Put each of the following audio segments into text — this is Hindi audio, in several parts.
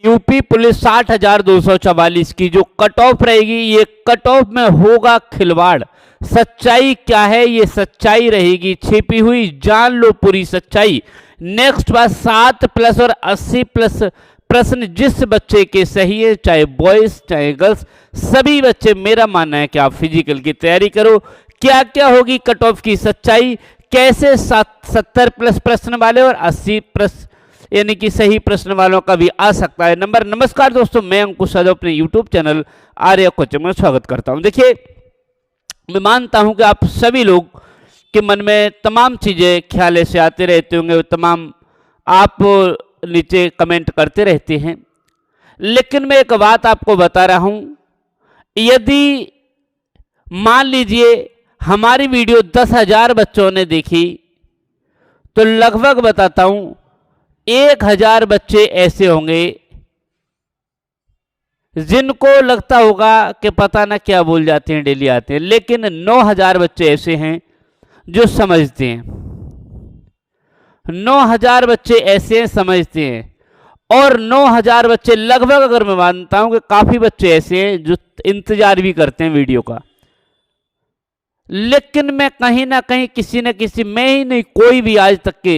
यूपी पुलिस 60,244 की जो कट ऑफ रहेगी, ये कट ऑफ में होगा खिलवाड़। सच्चाई क्या है, ये सच्चाई रहेगी छिपी हुई, जान लो पूरी सच्चाई। नेक्स्ट बात, 7 प्लस और 80 प्लस प्रश्न जिस बच्चे के सही है, चाहे बॉयज चाहे गर्ल्स, सभी बच्चे, मेरा मानना है कि आप फिजिकल की तैयारी करो। क्या क्या होगी कट ऑफ की सच्चाई, कैसे 70 प्लस प्रश्न वाले और 80 प्लस यानी कि सही प्रश्न वालों का भी आ सकता है नंबर। नमस्कार दोस्तों, मैं अंकुश यादव अपने यूट्यूब चैनल आर्या कोचिंग में स्वागत करता हूं। देखिए, मैं मानता हूं कि आप सभी लोग के मन में तमाम चीज़ें ख्याल से आते रहते होंगे, तमाम आप नीचे कमेंट करते रहते हैं, लेकिन मैं एक बात आपको बता रहा हूं, यदि मान लीजिए हमारी वीडियो 10,000 बच्चों ने देखी तो लगभग बताता हूं 1,000 बच्चे ऐसे होंगे जिनको लगता होगा कि पता ना क्या बोल जाते हैं, डेली आते हैं, लेकिन 9,000 बच्चे ऐसे हैं जो समझते हैं। 9,000 बच्चे ऐसे हैं समझते हैं, और 9,000 बच्चे लगभग, अगर मैं मानता हूं कि काफी बच्चे ऐसे हैं जो इंतजार भी करते हैं वीडियो का। लेकिन मैं कहीं ना कहीं किसी न किसी, मैं ही नहीं, कोई भी आज तक के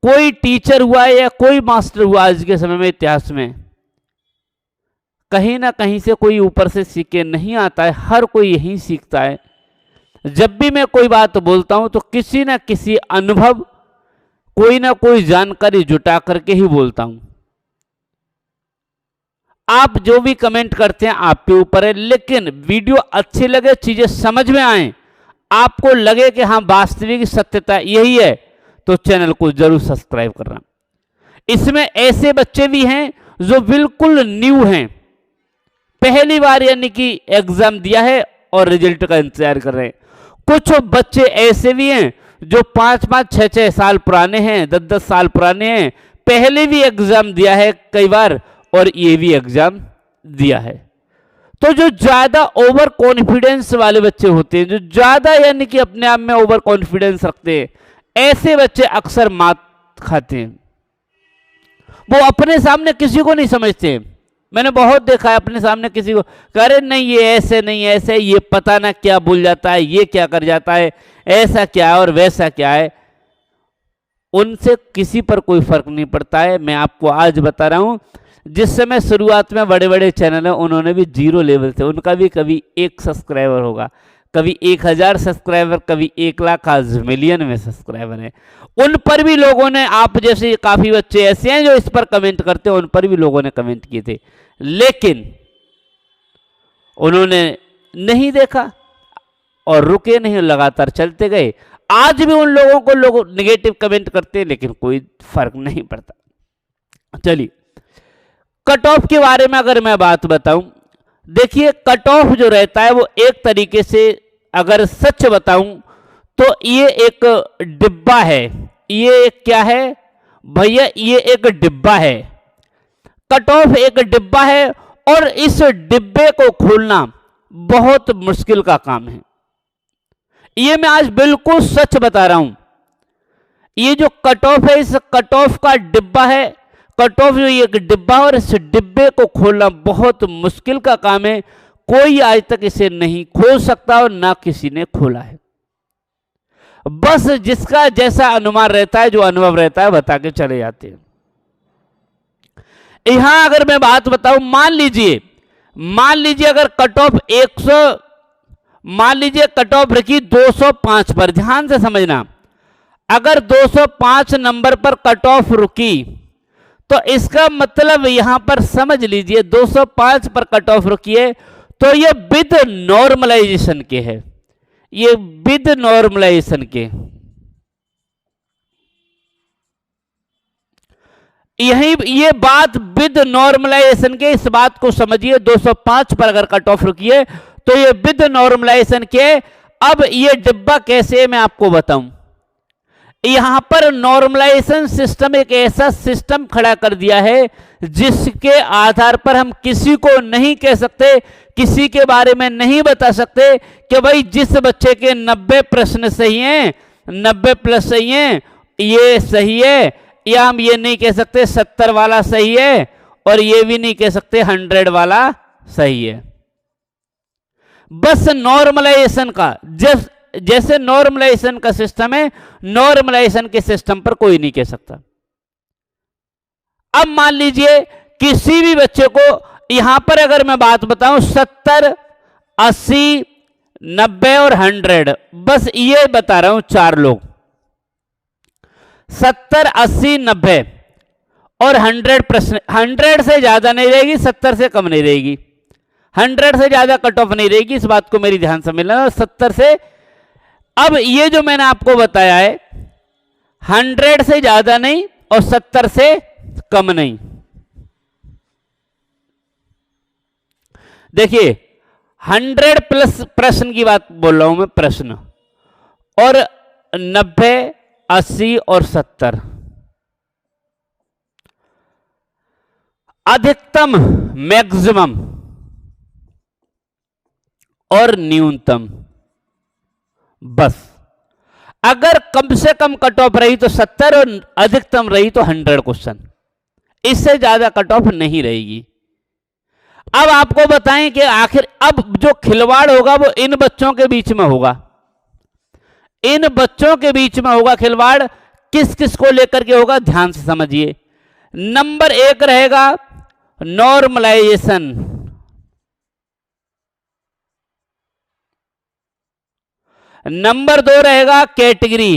कोई टीचर हुआ है या कोई मास्टर हुआ आज के समय में इतिहास में, कहीं ना कहीं से कोई ऊपर से सीख के नहीं आता है, हर कोई यही सीखता है। जब भी मैं कोई बात बोलता हूं तो किसी ना किसी अनुभव, कोई ना कोई जानकारी जुटा करके ही बोलता हूं। आप जो भी कमेंट करते हैं आपके ऊपर है, लेकिन वीडियो अच्छी लगे, चीजें समझ में आए, आपको लगे कि हाँ वास्तविक सत्यता यही है, तो चैनल को जरूर सब्सक्राइब करना। इसमें ऐसे बच्चे भी हैं जो बिल्कुल न्यू हैं, पहली बार यानी कि एग्जाम दिया है और रिजल्ट का इंतजार कर रहे हैं। कुछ बच्चे ऐसे भी हैं जो 5-5, 6-6 साल पुराने हैं, 10-10 साल पुराने हैं, पहले भी एग्जाम दिया है कई बार और ये भी एग्जाम दिया है। तो जो ज्यादा ओवर कॉन्फिडेंस वाले बच्चे होते हैं, जो ज्यादा यानी कि अपने आप में ओवर कॉन्फिडेंस रखते हैं, ऐसे बच्चे अक्सर मात खाते हैं। वो अपने सामने किसी को नहीं समझते। मैंने बहुत देखा है अपने सामने किसी को, कह रहे नहीं ये ऐसे नहीं ऐसे, ये पता ना क्या भूल जाता है, ये क्या कर जाता है, ऐसा क्या है और वैसा क्या है। उनसे किसी पर कोई फर्क नहीं पड़ता है। मैं आपको आज बता रहा हूं, जिस समय शुरुआत में बड़े बड़े चैनल है, उन्होंने भी 0 लेवल से, उनका भी कभी 1 सब्सक्राइबर होगा, कभी 1,000 सब्सक्राइबर, कभी 1 लाख, आज मिलियन में सब्सक्राइबर है। उन पर भी लोगों ने, आप जैसे काफी बच्चे ऐसे हैं जो इस पर कमेंट करते हैं, उन पर भी लोगों ने कमेंट किए थे, लेकिन उन्होंने नहीं देखा और रुके नहीं, लगातार चलते गए। आज भी उन लोगों को लोग नेगेटिव कमेंट करते हैं, लेकिन कोई फर्क नहीं पड़ता। चलिए, कट ऑफ के बारे में अगर मैं बात बताऊं, देखिए कट ऑफ जो रहता है वो एक तरीके से, अगर सच बताऊं तो ये एक डिब्बा है। ये क्या है भैया, ये एक डिब्बा है। कट ऑफ एक डिब्बा है और इस डिब्बे को खोलना बहुत मुश्किल का काम है। ये मैं आज बिल्कुल सच बता रहा हूं। ये जो कट ऑफ है, इस कट ऑफ का डिब्बा है, कट ऑफ जो एक डिब्बा, और इस डिब्बे को खोलना बहुत मुश्किल का काम है। कोई आज तक इसे नहीं खोल सकता और ना किसी ने खोला है। बस जिसका जैसा अनुमान रहता है, जो अनुभव रहता है, बता के चले जाते हैं। यहां अगर मैं बात बताऊं, मान लीजिए अगर कट ऑफ 100, मान लीजिए कट ऑफ रखी 205 पर, ध्यान से समझना, अगर 205 नंबर पर कट ऑफ रुकी तो इसका मतलब यहां पर समझ लीजिए 205 पर कट ऑफ रुकी है तो ये विद नॉर्मलाइजेशन के है, ये विद नॉर्मलाइजेशन के, यही ये बात विद नॉर्मलाइजेशन के, इस बात को समझिए। 205 पर अगर कट ऑफ रुकी है तो ये विद नॉर्मलाइजेशन के। अब ये डिब्बा कैसे है मैं आपको बताऊं। यहां पर नॉर्मलाइजेशन सिस्टम एक ऐसा सिस्टम खड़ा कर दिया है जिसके आधार पर हम किसी को नहीं कह सकते, किसी के बारे में नहीं बता सकते कि भाई जिस बच्चे के 90 प्रश्न सही हैं, 90 प्लस सही हैं, ये सही है, या हम ये नहीं कह सकते 70 वाला सही है और ये भी नहीं कह सकते 100 वाला सही है। बस नॉर्मलाइजेशन का, जैसे नॉर्मलाइजेशन का सिस्टम है, नॉर्मलाइजेशन के सिस्टम पर कोई नहीं कह सकता। अब मान लीजिए किसी भी बच्चे को यहां पर अगर मैं बात बताऊं 70, 80, 90 और 100, बस ये बता रहा हूं 4 लोग, 70, 80, 90 और 100 प्रश्न, 100 से ज्यादा नहीं रहेगी, 70 से कम नहीं रहेगी, 100 से ज्यादा कट ऑफ नहीं रहेगी, इस बात को मेरी ध्यान से मिलना। 70 से, अब ये जो मैंने आपको बताया है 100 से ज्यादा नहीं और 70 से कम नहीं। देखिए 100 प्लस प्रश्न की बात बोल रहा हूं मैं, प्रश्न, और 90, 80 और 70, अधिकतम, मैक्सिमम और न्यूनतम, बस। अगर कम से कम कट ऑफ रही तो 70 और अधिकतम रही तो 100 क्वेश्चन, इससे ज्यादा कट ऑफ नहीं रहेगी। अब आपको बताएं कि आखिर अब जो खिलवाड़ होगा वो इन बच्चों के बीच में होगा, इन बच्चों के बीच में होगा खिलवाड़, किस किस को लेकर के होगा, ध्यान से समझिए। नंबर 1 रहेगा नॉर्मलाइजेशन, नंबर 2 रहेगा कैटेगरी,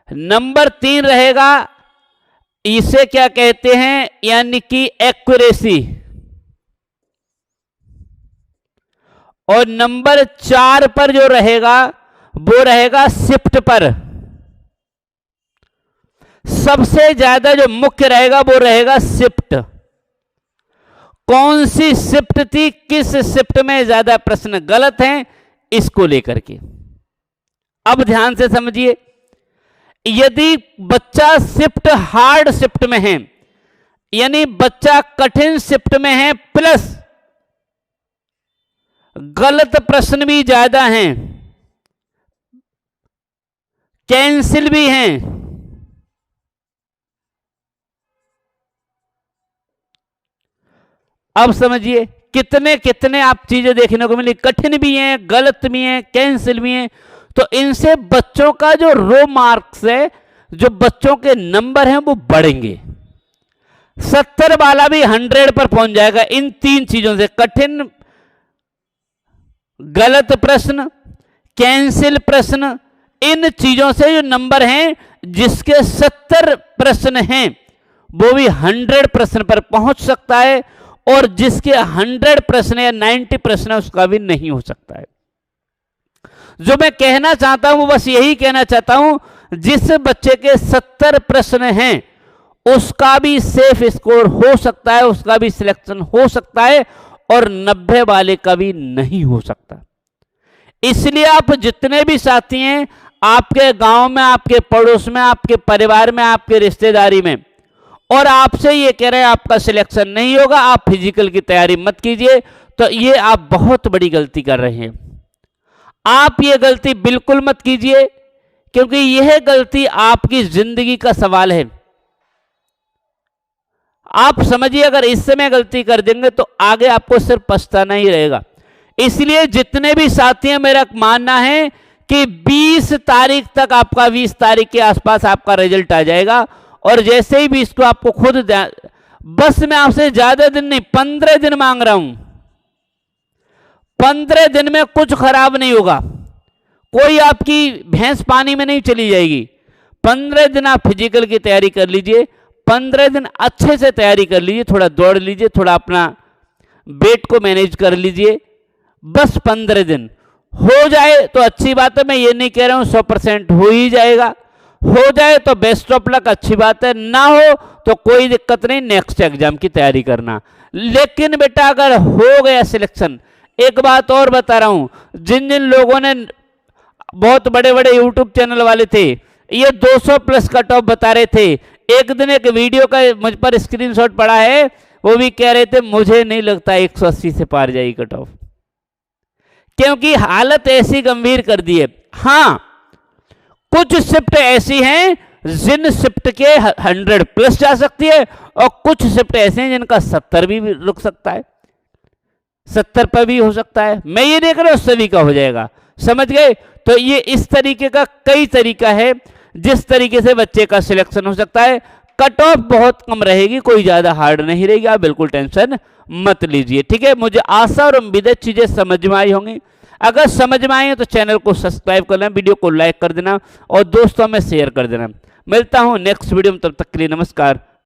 नंबर 3 रहेगा, इसे क्या कहते हैं, यानी कि एक्यूरेसी, और नंबर 4 पर जो रहेगा वो रहेगा शिफ्ट पर। सबसे ज्यादा जो मुख्य रहेगा वो रहेगा शिफ्ट। कौन सी शिफ्ट थी, किस शिफ्ट में ज्यादा प्रश्न गलत हैं, इसको लेकर के। अब ध्यान से समझिए, यदि बच्चा शिफ्ट हार्ड शिफ्ट में है, यानी बच्चा कठिन शिफ्ट में है, प्लस गलत प्रश्न भी ज्यादा हैं, कैंसिल भी हैं, अब समझिए कितने कितने आप चीजें देखने को मिली, कठिन भी हैं, गलत भी हैं, कैंसिल भी हैं। तो इनसे बच्चों का जो रो मार्क्स है, जो बच्चों के नंबर हैं, वो बढ़ेंगे। 70 वाला भी 100 पर पहुंच जाएगा इन 3 चीजों से, कठिन, गलत प्रश्न, कैंसिल प्रश्न, इन चीजों से जो नंबर हैं, जिसके 70 प्रश्न हैं वो भी 100 प्रश्न पर पहुंच सकता है, और जिसके 100 प्रश्न या 90 प्रश्न है उसका भी नहीं हो सकता है। जो मैं कहना चाहता हूं बस यही कहना चाहता हूं, जिस बच्चे के 70 प्रश्न हैं उसका भी सेफ स्कोर हो सकता है, उसका भी सिलेक्शन हो सकता है, और 90 वाले का भी नहीं हो सकता। इसलिए आप जितने भी साथी हैं, आपके गांव में, आपके पड़ोस में, आपके परिवार में, आपके रिश्तेदारी में, और आपसे ये कह रहे हैं आपका सिलेक्शन नहीं होगा, आप फिजिकल की तैयारी मत कीजिए, तो ये आप बहुत बड़ी गलती कर रहे हैं। आप ये गलती बिल्कुल मत कीजिए, क्योंकि यह गलती आपकी जिंदगी का सवाल है। आप समझिए, अगर इस समय गलती कर देंगे तो आगे आपको सिर्फ पछताना ही रहेगा। इसलिए जितने भी साथी हैं, मेरा मानना है कि 20 तारीख तक आपका, 20 तारीख के आसपास आपका रिजल्ट आ जाएगा, और जैसे ही 20 को आपको खुद, बस मैं आपसे ज्यादा दिन नहीं, 15 दिन मांग रहा हूं। 15 दिन में कुछ खराब नहीं होगा, कोई आपकी भैंस पानी में नहीं चली जाएगी। 15 दिन आप फिजिकल की तैयारी कर लीजिए, 15 दिन अच्छे से तैयारी कर लीजिए, थोड़ा दौड़ लीजिए, थोड़ा अपना वेट को मैनेज कर लीजिए। बस 15 दिन हो जाए तो अच्छी बात है, मैं ये नहीं कह रहा हूं 100% हो ही जाएगा, हो जाए तो बेस्ट ऑफ लक, अच्छी बात है, ना हो तो कोई दिक्कत नहीं, नेक्स्ट एग्जाम की तैयारी करना। लेकिन बेटा अगर हो गया सिलेक्शन, एक बात और बता रहा हूं, जिन जिन लोगों ने, बहुत बड़े बड़े यूट्यूब चैनल वाले थे, ये 200 प्लस कट ऑफ बता रहे थे, एक दिन एक वीडियो का मुझ पर स्क्रीनशॉट पड़ा है, वो भी कह रहे थे मुझे नहीं लगता 180 से पार जाएगी कट ऑफ। क्योंकि हालत ऐसी गंभीर कर दी है। हां, कुछ शिफ्ट ऐसी हैं जिन शिफ्ट के 100 प्लस जा सकती है और कुछ शिफ्ट ऐसे हैं जिनका 70 भी रुक सकता है, 70 पर भी हो सकता है। मैं ये नहीं कह रहा सभी का हो जाएगा, समझ गए। तो ये इस तरीके का कई तरीका है जिस तरीके से बच्चे का सिलेक्शन हो सकता है। कट ऑफ बहुत कम रहेगी, कोई ज्यादा हार्ड नहीं रहेगी, आप बिल्कुल टेंशन मत लीजिए, ठीक है। मुझे आशा और उम्मीद है चीजें समझ में आई होंगी। अगर समझ में आई तो चैनल को सब्सक्राइब कर लेना, वीडियो को लाइक कर देना और दोस्तों में शेयर कर देना। मिलता हूं नेक्स्ट वीडियो में, तब तक के लिए नमस्कार,